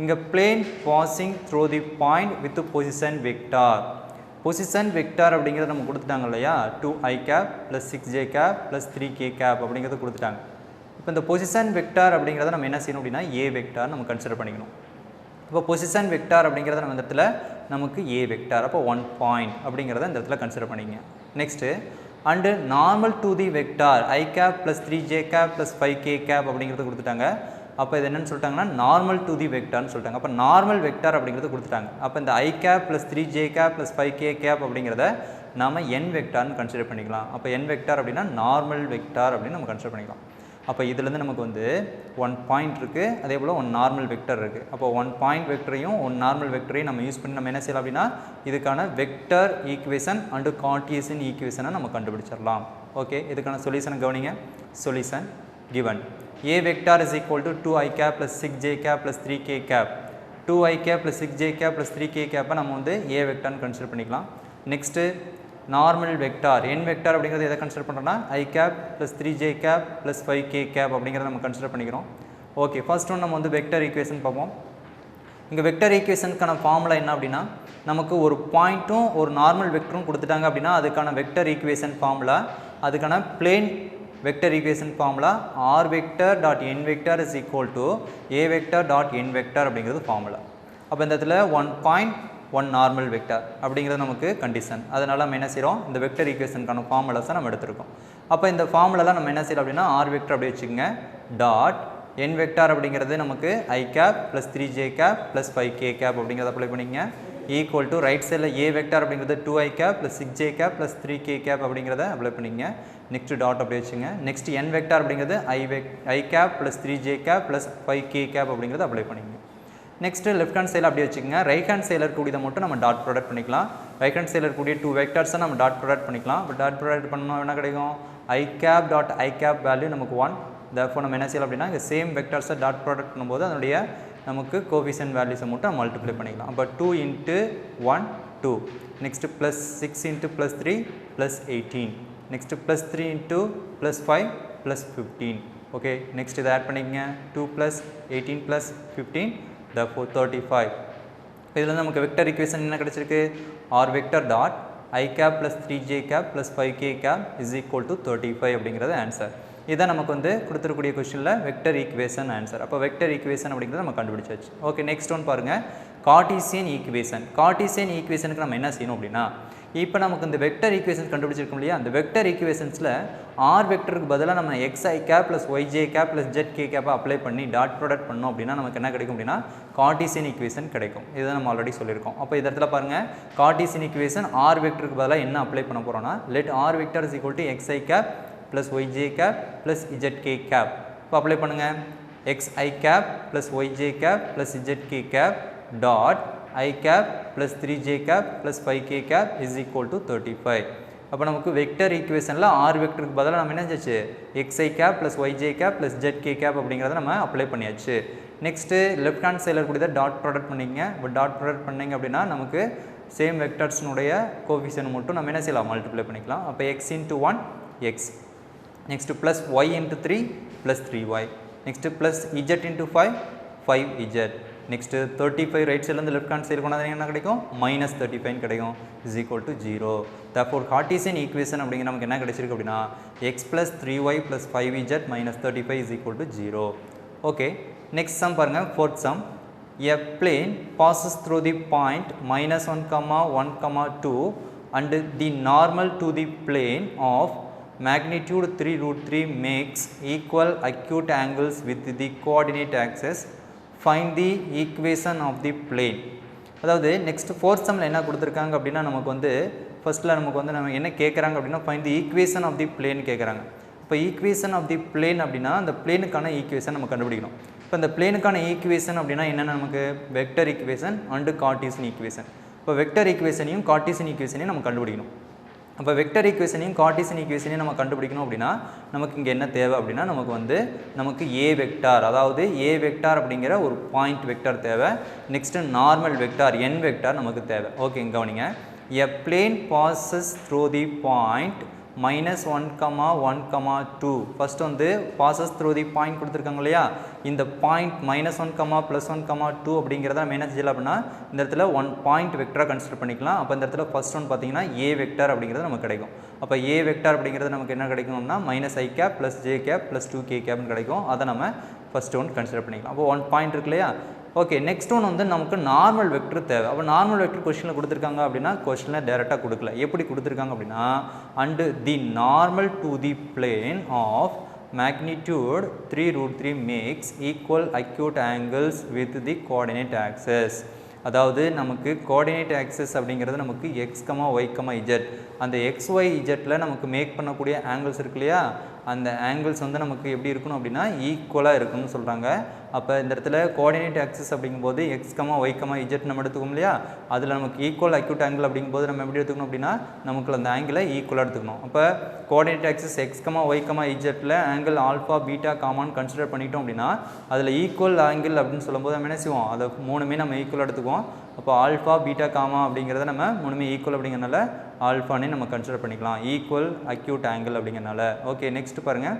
இங்கே plane passing through the point with position vector. Position vector அப்படிங்கிறத நம்ம கொடுத்துட்டாங்க இல்லையா, 2i cap + 6j cap + 3k cap அப்படிங்கிறத கொடுத்துட்டாங்க. இப்போ இந்த பொசிஷன் வெக்டார் அப்படிங்கிறத நம்ம என்ன செய்யணும் அப்படின்னா ஏ வெக்டார் நம்ம கன்சிடர் பண்ணிக்கணும். இப்போ பொசிஷன் வெக்டார் அப்படிங்கிறத நம்ம இந்த இடத்துல நமக்கு ஏ வெக்டார், அப்போ 1 பாயிண்ட் அப்படிங்கிறத இந்த இடத்துல கன்சிடர் பண்ணிங்க. Next and normal to the vector i cap + 3j cap + 5k cap அப்படிங்கிறது கொடுத்துட்டாங்க. அப்போ இது என்னென்னு சொல்லிட்டாங்கன்னா நார்மல் டு தி வெக்டார்னு சொல்லிட்டாங்க. அப்போ நார்மல் வெக்டார் அப்படிங்கிறது கொடுத்துட்டாங்க. அப்போ இந்த i cap + 3j cap + 5k cap அப்படிங்கிறத நாம் n வெக்டார்னு கன்சிடர் பண்ணிக்கலாம். அப்போ n வெக்டார் அப்படின்னா நார்மல் வெக்டார் அப்படின்னு நம்ம கன்சிடர் பண்ணிக்கலாம். அப்போ இதுலேருந்து நமக்கு வந்து 1 பாயிண்ட் இருக்குது, அதே போல் 1 நார்மல் வெக்டர் இருக்குது. அப்போ 1 பாயிண்ட் வெக்டரையும் 1 நார்மல் வெக்டரையும் நம்ம யூஸ் பண்ணி நம்ம என்ன செய்யலாம் அப்படின்னா இதுக்கான வெக்டர் ஈக்குவேஷன் அண்டு கார்ட்டீசியன் ஈக்குவேஷனை நம்ம கண்டுபிடிச்சிடலாம். ஓகே, இதுக்கான சொல்யூஷனை கவனிங்க. Solution given a vector is equal to 2i cap + 6j cap + 3k cap. 2i cap + 6j cap + 3k cap நம்ம வந்து a வெக்டார்னு கன்சிடர் பண்ணிக்கலாம். Next normal vector n vector அப்படிங்கிறது எதை கன்சிடர் பண்ணுறோன்னா i cap + 3j cap + 5k cap அப்படிங்கிறத நம்ம consider பண்ணிக்கிறோம். Okay, first one நம்ம வந்து வெக்டர் ஈக்குவேஷன் பார்ப்போம். இங்கே வெக்டர் ஈக்குவேஷனுக்கான ஃபார்முலா என்ன அப்படின்னா நமக்கு ஒரு பாயிண்ட்டும் ஒரு நார்மல் வெக்டரும் கொடுத்துட்டாங்க அப்படின்னா அதுக்கான வெக்டர் ஈக்குவேஷன் ஃபார்முலா, அதுக்கான plane vector equation formula r vector dot n vector is equal to a vector dot n vector அப்படிங்கிறது ஃபார்முலா. அப்போ இந்த இடத்துல 1 பாயிண்ட் 1 நார்மல் வெக்டர் அப்படிங்கிறது நமக்கு கண்டிஷன். அதனால் நம்ம என்ன செய்கிறோம், இந்த வெக்டர் ஈக்குவேஷனுக்கான ஃபார்முலாஸை நம்ம எடுத்துருக்கோம். அப்போ இந்த ஃபார்முலாவில் நம்ம என்ன செய்யலாம் அப்படின்னா r வெக்டர் அப்படி வச்சுக்கோங்க, டாட் n வெக்டார் அப்படிங்கிறது நமக்கு i cap + 3j cap + 5k cap அப்படிங்கிறத அப்ளை பண்ணிங்க. ஈக்குவல் டு ரைட் சைடில் a வெக்டார் அப்படிங்கிறது 2i cap + 6j cap + 3k cap அப்படிங்கிறத அப்ளை பண்ணிங்க. நெக்ஸ்ட் டாட் அப்படி வச்சுங்க. நெக்ஸ்ட் n வெக்டார் அப்படிங்கிறது i cap + 3j cap + 5k cap அப்படிங்கிறத அப்ளை பண்ணிங்க. நெக்ஸ்ட் லெஃப்ட் ஹேண்ட் சைடில் அப்படி வச்சுக்கோங்க. ரைட் ஹேண்ட் சைடில் இருக்கக்கூடியதை மட்டும் நம்ம டாட் ப்ராடக்ட் பண்ணிக்கலாம். ரைட் ஹேண்ட் சைடில் இருக்கக்கூடிய 2 வெக்டார்ஸை நம்ம டாட் ப்ராடக்ட் பண்ணிக்கலாம். இப்போ டாட் ப்ராடக்ட் பண்ணோம் என்ன கிடைக்கும், i cap dot i cap value நமக்கு 1. therefore நம்ம என்ன செய்யலாம் அப்படின்னா இங்கே சேம் வெக்டார்ஸை டாட் ப்ராடக்ட் பண்ணும்போது அதனுடைய நமக்கு கோஎஃபிஷியன்ட் வேல்யூஸை மட்டும் நம்ம மல்டிப்ளை பண்ணிக்கலாம். அப்போ 2 × 1 2, நெக்ஸ்ட் +6 × +3 +18, நெக்ஸ்ட் +3 × +5 +15. ஓகே, நெக்ஸ்ட் இதை ஆட் பண்ணிக்கங்க. 2 + 18 + 15 therefore 35. இதில் நமக்கு வெக்டர் ஈக்குவேஷன் என்ன கிடைச்சிருக்கு, r vector dot i cap + 3j cap + 5k cap is equal to 35 அப்படிங்கிறது ஆன்சர். இதான் நமக்கு வந்து கொடுத்துருக்கூடிய கொஸ்டினில் வெக்டர் ஈக்குவேஷன் ஆன்சர். அப்போ வெக்டர் ஈக்குவேஷன் அப்படிங்கிறத நம்ம கண்டுபிடிச்சாச்சு. ஓகே, நெக்ஸ்ட் ஒன் பாருங்கள், கார்ட்டீசியன் ஈக்குவேஷன். கார்ட்டீசியன் ஈக்குவேஷனுக்கு நம்ம என்ன செய்யணும் அப்படின்னா இப்போ நமக்கு இந்த வெக்டர் ஈக்குவேஷன் கண்டுபிடிச்சிருக்கோம் இல்லையா, அந்த வெக்டர் ஈக்குவேஷன்ஸில் r வெக்டருக்கு பதிலாக நம்ம xi cap + yj cap + zk cap apply பண்ணி டாட் ப்ராடக்ட் பண்ணோம் அப்படின்னா நமக்கு என்ன கிடைக்கும் அப்படின்னா கார்ட்டீசியன் ஈக்குவேஷன் கிடைக்கும். இதை நம்ம ஆல்ரெடி சொல்லியிருக்கோம். அப்போ இந்த இடத்துல பாருங்கள், கார்ட்டீசியன் ஈக்குவேஷன் r வெக்டருக்கு பதிலாக என்ன அப்ளை பண்ண போகிறோம்னா let r vector is equal to xi cap + yj cap + zk cap. இப்போ அப்ளை பண்ணுங்கள், xi cap + yj cap + zk cap dot i cap + 3j cap + 5k cap is equal to 35. அப்போ நமக்கு vector ஈக்குவேஷனில் r வெக்டருக்கு பதிலாக நம்ம என்ன செஞ்சு xi cap + yj cap + zk cap அப்படிங்கிறத நம்ம அப்ளை பண்ணியாச்சு. நெக்ஸ்ட்டு லெஃப்ட் ஹேண்ட் சைடில் கூடிய டாட் ப்ராடக்ட் பண்ணிங்க. இப்போ டாட் ப்ராடக்ட் பண்ணிங்க அப்படின்னா நமக்கு சேம் வெக்டர்ஸ்னுடைய கோஎஃபிஷியன்ட் மட்டும் நம்ம என்ன செய்யலாம், மல்டிப்ளை பண்ணிக்கலாம். அப்போ x × 1 x, next +y × 3 +3y, next +z × 5 5z, next 35 right சைட்லேருந்து லெஃப்ட் ஹேண்ட் சைடு கொண்டாந்து என்ன கிடைக்கும், -35 கிடைக்கும், is equal to 0. therefore Cartesian equation அப்படிங்கிற நமக்கு என்ன கிடைச்சிருக்கு அப்படின்னா x + 3y + 5z - 35 is equal to 0. Okay, next sum பாருங்கள், fourth sum. a plane passes through the point -1, 1, 2 and the normal to the plane of magnitude 3√3 makes equal acute angles with the coordinate axis. Find the equation of the plane. அதாவது next fourth சம்மில் என்ன கொடுத்துருக்காங்க அப்படின்னா நமக்கு வந்து ஃபர்ஸ்ட்டில் நமக்கு வந்து நம்ம என்ன கேட்குறாங்க அப்படின்னா find the equation of the plane கேட்குறாங்க. இப்போ ஈக்குவேஷன் ஆஃப் தி பிளேன் அப்படின்னா அந்த பிளேனுக்கான ஈக்குவேஷன் நம்ம கண்டுபிடிக்கணும். இப்போ இந்த பிளேனுக்கான ஈக்குவேஷன் அப்படின்னா என்னென்ன நமக்கு vector equation and Cartesian equation. இப்போ வெக்டர் ஈக்குவேஷனையும் கார்ட்டீசியன் ஈக்குவேஷனையும் நம்ம கண்டுபிடிக்கணும். அப்போ வெக்டர் ஈக்குவேஷனையும் கார்ட்டீசியன் ஈக்குவேஷனையும் நம்ம கண்டுபிடிக்கணும் அப்படின்னா நமக்கு இங்கே என்ன தேவை அப்படின்னா நமக்கு ஏ வெக்டார், அதாவது ஏ வெக்டார் அப்படிங்கிற ஒரு பாயிண்ட் வெக்டார் தேவை. Next normal vector n vector நமக்கு தேவை. ஓகே, கவனிங்க. A plane passes through the point -1, 1, 2. First வந்து passes through the point கொடுத்துருக்காங்க இல்லையா, இந்த பாயிண்ட் -1, +1, 2 அப்படிங்கிறத நம்ம என்ன செய்யலாம் அப்படின்னா இந்த இடத்துல ஒன் பாயிண்ட் வெக்டராக கன்சிடர் பண்ணிக்கலாம். அப்போ இந்த இடத்துல ஃபர்ஸ்ட் ஒன் பார்த்தீங்கன்னா ஏ வெக்டார் அப்படிங்கிறது நமக்கு கிடைக்கும். அப்போ ஏ வெக்டார் அப்படிங்கிறது நமக்கு என்ன கிடைக்கும்னா -i cap + j cap + 2k capனு கிடைக்கும். அதை நம்ம ஃபர்ஸ்ட் ஒன் கன்சிடர் பண்ணிக்கலாம். அப்போ ஒன் பாயிண்ட் இருக்கு இல்லையா. ஓகே, நெக்ஸ்ட் ஒன் வந்து நமக்கு நார்மல் வெக்டர் தேவை. அப்போ நார்மல் வெக்டர் கொஸ்டினில் கொடுத்துருக்காங்க அப்படின்னா கொஸ்டினில் டேரெக்டாக கொடுக்கல. எப்படி கொடுத்துருக்காங்க அப்படின்னா and the normal to the plane of magnitude 3√3 makes equal acute angles with the coordinate axis. அதாவது நமக்கு கோஆர்டினேட் ஆக்சிஸ் அப்படிங்கிறது நமக்கு x, y, z. அந்த XY Zல நமக்கு மேக் பண்ணக்கூடிய ஆங்கிள்ஸ் இருக்கு இல்லையா, அந்த ஆங்கிள்ஸ் வந்து நமக்கு எப்படி இருக்கணும் அப்படின்னா ஈக்குவலாக இருக்கணும்னு சொல்கிறாங்க. அப்போ இந்த இடத்துல கோஆர்டினேட் ஆக்சிஸ் அப்படிங்கும்போது x, y, z நம்ம எடுத்துக்கோம் இல்லையா, அதில் நமக்கு ஈக்குவல் அக்யூட் ஆங்கிள் அப்படிங்கும்போது நம்ம எப்படி எடுத்துக்கணும் அப்படின்னா நமக்கு அந்த ஆங்கிளை ஈக்குவலாக எடுத்துக்கணும். அப்போ கோஆர்டினேட் ஆக்சிஸ் x, y, zல ஆங்கிள் ஆல்ஃபா பீட்டா காமான்னு கன்சிடர் பண்ணிட்டோம் அப்படின்னா அதில் ஈக்குவல் ஆங்கிள் அப்படின்னு சொல்லும்போது நம்ம என்ன செய்வோம், அதை மூணுமே நம்ம ஈக்குவலாக எடுத்துக்குவோம். அப்போ ஆல்ஃபா பீட்டா காமா அப்படிங்கிறத நம்ம மூணுமே ஈக்குவல் அப்படிங்கிறனால ஆல்ஃபானே நம்ம கன்சிடர் பண்ணிக்கலாம், ஈக்குவல் அக்யூட் ஆங்கிள் அப்படிங்கிறனால. ஓகே, நெக்ஸ்ட் பாருங்கள்.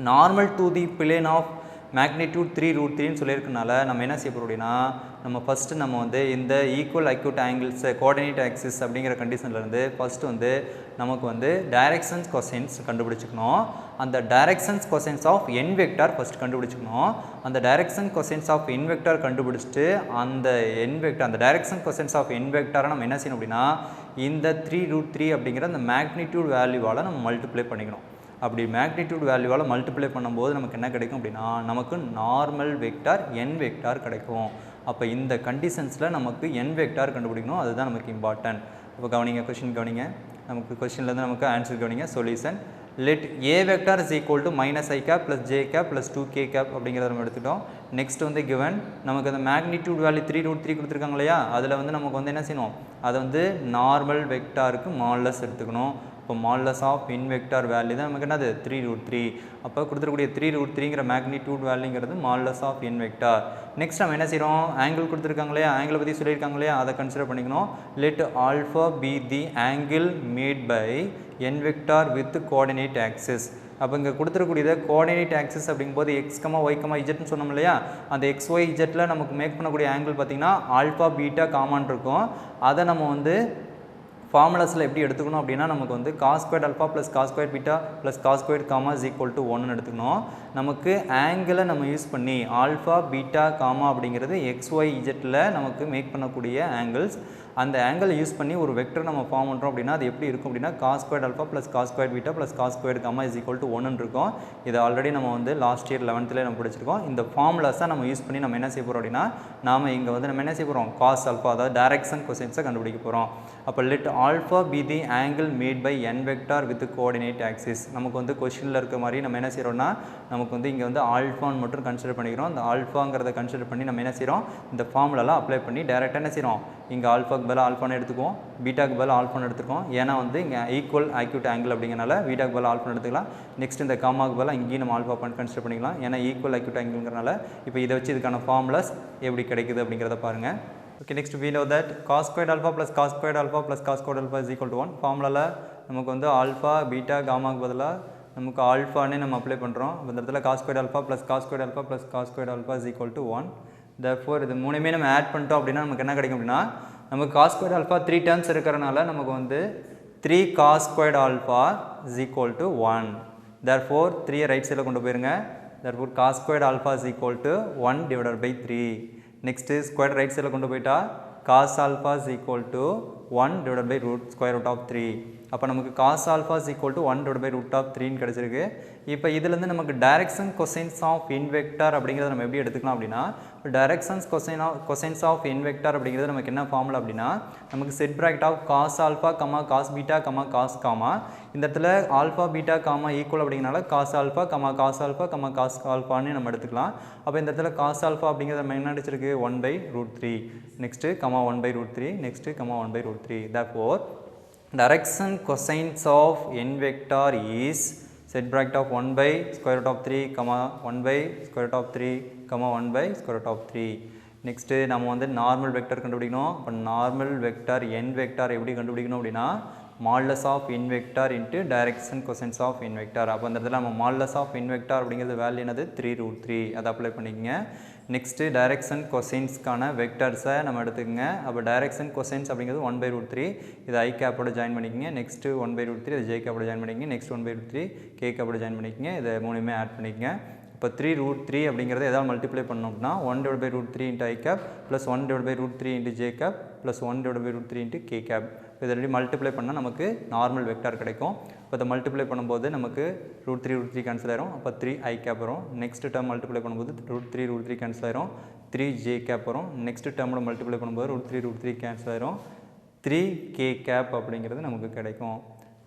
Normal to the plane of magnitude 3√3ன்னு சொல்லியிருக்கனால நம்ம என்ன செய்ய போகிறோம் அப்படின்னா நம்ம ஃபஸ்ட்டு நம்ம வந்து இந்த ஈக்குவல் அக்யூட் ஆங்கிள்ஸை கோஆர்டினேட் ஆக்சிஸ் அப்படிங்கிற கண்டிஷன்லேருந்து ஃபஸ்ட்டு வந்து நமக்கு வந்து டைரக்ஷன்ஸ் கொசைன்ஸ் கண்டுபிடிச்சிக்கணும். அந்த directions cosines of n vector first கண்டுபிடிச்சிக்கணும். அந்த direction cosines of n vector கண்டுபிடிச்சிட்டு அந்த n வெக்டார் அந்த டைரக்ஷன் கொசைன்ஸ் ஆஃப் n வெக்டாரை நம்ம என்ன செய்யணும் அப்படின்னா இந்த 3√3 அப்படிங்கிற அந்த மேக்னிடியூட் வேல்யூவால் நம்ம மல்டிப்ளை பண்ணிக்கணும். அப்படி மேக்னிடியூட் வேல்யூவால் மல்டிப்ளை பண்ணும்போது நமக்கு என்ன கிடைக்கும் அப்படின்னா நமக்கு நார்மல் வெக்டார் n வெக்டார் கிடைக்கும். அப்போ இந்த கண்டிஷன்ஸில் நமக்கு n வெக்டார் கண்டுபிடிக்கணும், அதுதான் நமக்கு இம்பார்ட்டன்ட். இப்போ கவனிங்க, கொஸ்டின் கவனிங்க. நமக்கு கொஸ்டின்லேருந்து நமக்கு ஆன்சர் கவனிங்க. Solution let A vector is equal to -i cap + j cap + 2k cap அப்படிங்கிறத நம்ம எடுத்துட்டோம். நெக்ஸ்ட் வந்து கிவன் நமக்கு அந்த மேக்னிடியூட் வேல்யூ 3√3 கொடுத்துருக்காங்க இல்லையா, அதில் வந்து நமக்கு வந்து என்ன செய்யணும், அதை வந்து நார்மல் வெக்டாருக்கு மாடுலஸ் எடுத்துக்கணும். இப்போ modulus of n vector value தான் நமக்கு என்னது 3√3. அப்போ கொடுத்துருக்கூடிய 3√3ங்கிற மேக்னிடியூட் வேல்யூங்கிறது modulus of n vector. Next நம்ம என்ன செய்கிறோம், ஆங்கிள் கொடுத்துருக்காங்க இல்லையா, ஆங்கிளை பற்றி சொல்லியிருக்காங்க இல்லையா, அதை கன்சிடர் பண்ணிக்கணும். Let alpha be the angle made by n vector with coordinate axis. அப்போ இங்கே கொடுத்துருக்கூடியது கோஆர்டினேட் ஆக்சிஸ் அப்படிங்கும்போது x, y, zன்னு சொன்னோம் இல்லையா, அந்த XY Zல நமக்கு மேக் பண்ணக்கூடிய ஆங்கிள் பார்த்திங்கன்னா ஆல்ஃபா பீட்டா காமான் இருக்கும். அதை நம்ம வந்து ஃபார்முலாஸில் எப்படி எடுத்துக்கணும் அப்படின்னா நமக்கு வந்து cos² alpha + cos² beta + cos² gamma is equal to 1ன்னு எடுத்துக்கணும். நமக்கு ஆங்கிளை நம்ம யூஸ் பண்ணி ஆல்ஃபா பீட்டா காமா அப்படிங்கிறது XY Zல நமக்கு மேக் பண்ணக்கூடிய ஆங்கிள்ஸ். அந்த ஆங்கிளை யூஸ் பண்ணி ஒரு வெக்டர் நம்ம ஃபார்ம் பண்ணுறோம் அப்படின்னா அது எப்படி இருக்கும் அப்படின்னா cos² alpha + cos² beta + cos² gamma is equal to 1ன்னு இருக்கும். இது ஆல்ரெடி நம்ம வந்து லாஸ்ட் இயர் 11th நம்ம படிச்சிருக்கோம். இந்த ஃபார்முலாஸை நம்ம யூஸ் பண்ணி நம்ம என்ன செய்ய போகிறோம் அப்படின்னா நாம் இங்கே வந்து நம்ம என்ன செய்ய போகிறோம், cos alpha அதாவது டைரக்ஷன் கொசைன்ஸை கண்டுபிடிக்க போகிறோம். அப்போ let alpha be the angle made by n vector with coordinate axis. நமக்கு வந்து கொஸ்டினில் இருக்க மாதிரி நம்ம என்ன செய்கிறோம்னா நமக்கு வந்து இங்கே வந்து ஆல்ஃபான்னு மட்டும் கன்சிடர் பண்ணிக்கிறோம். அந்த ஆல்ஃபாங்கிறத கன்சிடர் பண்ணி நம்ம என்ன செய்கிறோம், இந்த ஃபார்முலாலாம் அப்ளை பண்ணி டேரெக்டாக என்ன செய்கிறோம், இங்கே ஆல்ஃபாக்கு பதிலாக ஆல்ஃபான்னு எடுத்துக்குவோம், பீட்டாக்கு பதிலாக ஆல்ஃபான்னு எடுத்துக்கோம். ஏன்னா வந்து இங்கே ஈக்குவல் அக்யூட் ஆங்கிள் அப்படிங்கிறனால பீட்டாக்கு பதிலாக ஆல்ஃபான்னு எடுத்துக்கலாம். நெக்ஸ்ட் இந்த காமாக்கு பதிலாக இங்கேயும் நம்ம ஆல்ஃபா பாயிண்ட் கன்சிடர் பண்ணிக்கலாம், ஏன்னா ஈக்குவல் அக்யூட் ஆங்கிள்ங்கிறனால. இப்போ இதை வச்சு இதுக்கான ஃபார்முலாஸ் எப்படி கிடைக்குது அப்படிங்கிறத பாருங்கள். Okay, next we know that cos² alpha + cos² alpha + cos² alpha is equal to 1. ஃபார்முலாவில் நமக்கு வந்து ஆல்ஃபா பீட்டா காமாக்கு பதிலாக நமக்கு ஆல்ஃபானே நம்ம அப்ளை பண்ணுறோம். அந்த இடத்துல cos² alpha + cos² alpha + cos² alpha is equal to 1. therefore இது மூணுமே நம்ம ஆட் பண்ணிட்டோம் அப்படின்னா நமக்கு என்ன கிடைக்கும் அப்படின்னா நமக்கு cos² alpha 3 டேர்ம்ஸ் இருக்கிறனால நமக்கு வந்து 3 cos² alpha is equal to 1. therefore 3 right சைடில் கொண்டு போயிருங்க. therefore cos² alpha is equal to 1 divided by 3. Next square right சைடில் கொண்டு போயிட்டா cos alpha is equal to 1 divided by square root of 3. அப்போ நமக்கு cos alpha is equal to 1 divided by root of 3ன்னு கிடச்சிருக்கு. இப்போ இதுலேருந்து நமக்கு direction cosines of n vector அப்படிங்கிறத நம்ம எப்படி எடுத்துக்கலாம் அப்படின்னா directions cosines of n vector அப்படிங்கிறது நமக்கு என்ன ஃபார்முலா அப்படின்னா நமக்கு set bracket of cos alpha, cos beta, cos gamma. இந்த இடத்துல ஆல்ஃபா பீட்டா காமா ஈக்குவல் அப்படிங்கிறனால cos alpha, cos alpha, cos alphaன்னு நம்ம எடுத்துக்கலாம். அப்போ இந்த இடத்துல cos alpha அப்படிங்கிறத நம்ம என்ன அடிச்சிருக்கு 1/√3. Next 1/√3. Next 1/√3. therefore direction cosines of n vector is set bracket of 1 by square root of 3 comma 1 by square root of 3 comma 1 by square root of 3. Next நம்ம வந்து நார்மல் வெக்டர் கண்டுபிடிக்கணும். இப்போ normal vector n vector எப்படி கண்டுபிடிக்கணும் அப்படின்னா modulus of n vector into direction cosines of n vector. அப்போ அந்த இடத்துல நம்ம மாடுலஸ் ஆஃப் n வெக்டர் அப்படிங்கிறது வேல்யூ என்னது 3√3, அதை அப்ளை பண்ணிக்கங்க. நெக்ஸ்ட்டு டைரக்ஷன் கொசைன்ஸ்க்கான வெக்டர்ஸை நம்ம எடுத்துக்கங்க. அப்போ டைரக்ஷன் கொசைன்ஸ் அப்படிங்கிறது 1/√3, இது i கேப்போட ஜாயின் பண்ணிக்கங்க. நெக்ஸ்ட்டு 1/√3 இது j கேப்போட ஜாயின் பண்ணிக்கங்க. நெக்ஸ்ட் 1/√3 k கேப்போட ஜாயின் பண்ணிக்கங்க. இதை மூணுமே ஆட் பண்ணிக்கங்க. இப்போ 3√3 அப்படிங்கிறது எதாவது மல்டிப்ளை பண்ணோம் அப்படின்னா 1/√3 into i cap plus 1/√3 into j cap plus 1/√3 into k cap. இதை ரெண்டு மல்டிப்ளை பண்ணால் நமக்கு நார்மல் வெக்டார் கிடைக்கும். இப்போ இதை மல்டிப்ளை பண்ணும்போது நமக்கு √3 கேன்சல் ஆயிரும். அப்போ 3i கேப் வரும். நெக்ஸ்ட் டேர்ம் மல்டிப்ளை பண்ணும்போது √3 கேன்சல் ஆயிரும். 3j கேப் வரும். நெக்ஸ்ட் டேர்மோட மல்டிப்ளை பண்ணும்போது √3 கேன்சல் ஆயிரும். 3k கேப் அப்படிங்கிறது நமக்கு கிடைக்கும்.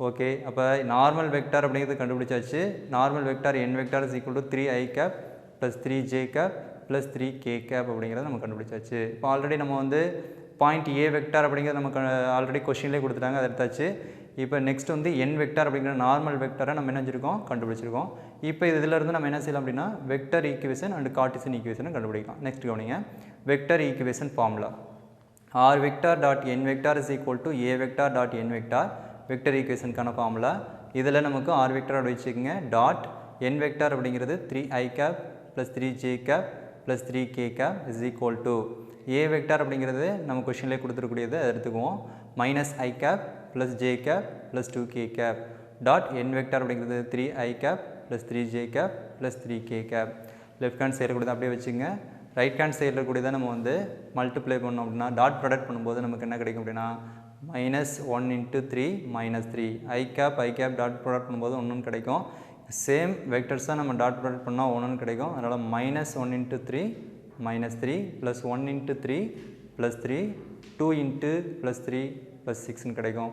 ஓகே, அப்போ நார்மல் வெக்டார் அப்படிங்கிறது கண்டுபிடிச்சாச்சு. Normal vector n vector is equal to 3i cap plus 3j cap plus 3k cap அப்படிங்கிறத நம்ம கண்டுபிடிச்சாச்சு. இப்போ ஆல்ரெடி நம்ம வந்து பாயிண்ட் ஏ வெக்டார் அப்படிங்கிறது நமக்கு ஆல்ரெடி கொஷின்லேயே கொடுத்துட்டாங்க, அதை எடுத்தாச்சு. இப்போ நெக்ஸ்ட் வந்து n வெக்டார் அப்படிங்கிற நார்மல் வெக்டாரை நம்ம என்ன செஞ்சுருக்கோம், கண்டுபிடிச்சிருக்கோம். இப்போ இதிலிருந்து நம்ம என்ன செய்யலாம் அப்படின்னா வெக்டர் ஈக்குவேஷன் அண்ட் கார்ட்டீசியன் ஈக்குவேஷனை கண்டுபிடிக்கலாம். நெக்ஸ்ட் கவனிங்க, vector equation formula r vector dot n vector is equal to a vector dot n vector vector ஈக்குவேஷனுக்கான ஃபார்முலா. இதில் நமக்கு r வெக்டார் வச்சுக்கோங்க. டாட் n வெக்டார் அப்படிங்கிறது 3i cap plus 3j cap plus 3k cap is equal to a vector அப்படிங்கிறது நம்ம கொஷின்லேயே கொடுத்துருக்கூடியதை எடுத்துக்குவோம். Minus i cap plus j cap plus 2k cap dot n vector அப்படிங்கிறது 3i cap plus 3j cap plus 3k gap. Left hand சைடில் கூட அப்படியே வச்சுங்க. ரைட் ஹேண்ட் சைடில் கூட நம்ம வந்து மல்டிப்ளை பண்ணோம் அப்படின்னா டாட் ப்ராடக்ட் பண்ணும்போது நமக்கு என்ன கிடைக்கும் அப்படின்னா -1 × 3 -3 i கேப் டாட் ப்ராடக்ட் பண்ணும்போது 1 கிடைக்கும். சேம் வெக்டர்ஸாக நம்ம டாட் ப்ராடக்ட் பண்ணால் 1 கிடைக்கும். அதனால் -1 × 3 -3 ப்ளஸ் 1 × 3 ப்ளஸ் 3 2 × ப்ளஸ் 3 ப்ளஸ் 6 கிடைக்கும்.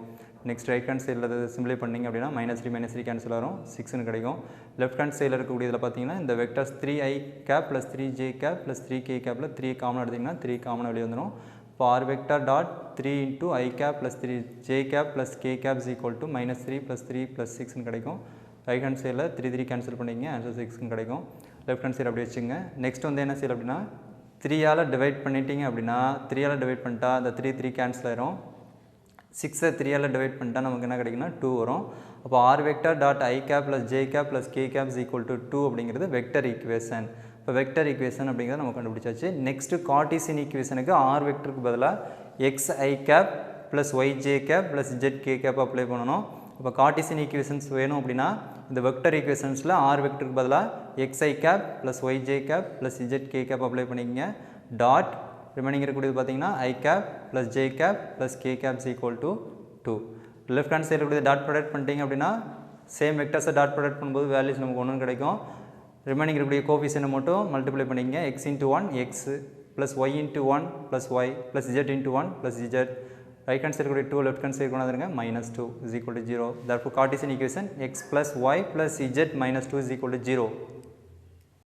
நெக்ஸ்ட் ரைட் ஹேண்ட் சைடில் சிம்பிளை பண்ணிங்க அப்படின்னா -3 கேன்சல் வரும், 6 கிடைக்கும். லெஃப்ட் ஹேண்ட் சைடில் இருக்கக்கூடியதில் பார்த்தீங்கன்னா இந்த vectors 3i cap plus 3j cap plus 3k கேப்பில் 3 காமன் எடுத்திங்கன்னா 3 காமன் வெளியே வந்துடும். இப்போ r vector dot 3 × i cap plus 3j cap plus k cap is equal to -3 plus 3 plus 6 கிடைக்கும். ரைட் ஹேண்ட் சைடில் 3 கேன்சல் பண்ணிங்க, ஆன்சர் 6 கிடைக்கும். லெஃப்ட் ஹேண்ட் சைடு அப்படி வச்சுங்க. நெக்ஸ்ட் வந்து என்ன செய்யலாம் அப்படின்னா 3ஆல் டிவைட் பண்ணிட்டீங்க அப்படின்னா 3ஆல் டிவைட் பண்ணிட்டா அந்த 3 கேன்சல் ஆயிரும். 6ஐ 3ஆல் டிவைட் பண்ணிட்டா நமக்கு என்ன கிடைக்குன்னா 2 வரும். அப்போ r vector dot i cap plus j cap plus k cap is equal to 2 அப்படிங்கிறது வெக்டர் ஈக்குவேஷன். இப்போ வெக்டர் ஈக்குவேஷன் அப்படிங்கிறத நம்ம கண்டுபிடிச்சாச்சு. நெக்ஸ்ட்டு கார்ட்டீசியன் ஈக்குவேஷனுக்கு r வெக்டருக்கு பதிலாக xi cap plus yj cap plus zk cap apply பண்ணணும். இப்போ கார்ட்டீசியன் ஈக்குவேஷன்ஸ் வேணும் அப்படின்னா இந்த வெக்டர் ஈக்குவேஷன்ஸில் r வெக்டருக்கு பதிலாக xi cap plus yj cap plus zk cap apply பண்ணிக்கங்க. டாட் ரிமைனிங் இருக்கக்கூடியது பார்த்தீங்கன்னா i cap plus j cap plus k cap is equal to 2. Left hand சைடில் இருக்கக்கூடியது டாட் ப்ராடக்ட் பண்ணிட்டீங்க அப்படின்னா சேம் வெக்டர்ஸை டாட் ப்ராடக்ட் பண்ணும்போது வேல்யூஸ் நமக்கு 1 கிடைக்கும். ரிமைனிங் இருக்கக்கூடிய கோஎஃபிஷியன்ட் மட்டும் மல்டிப்ளை பண்ணிக்கங்க. x × 1 x plus y × 1 plus y plus z × 1 plus z. Right hand side கூட 2 லெஃப்ட் ஹேண்ட் சைடு கொண்டாந்துருங்க. -2 is equal to 0. Therefore Cartesian equation x plus y plus z -2 is equal to 0.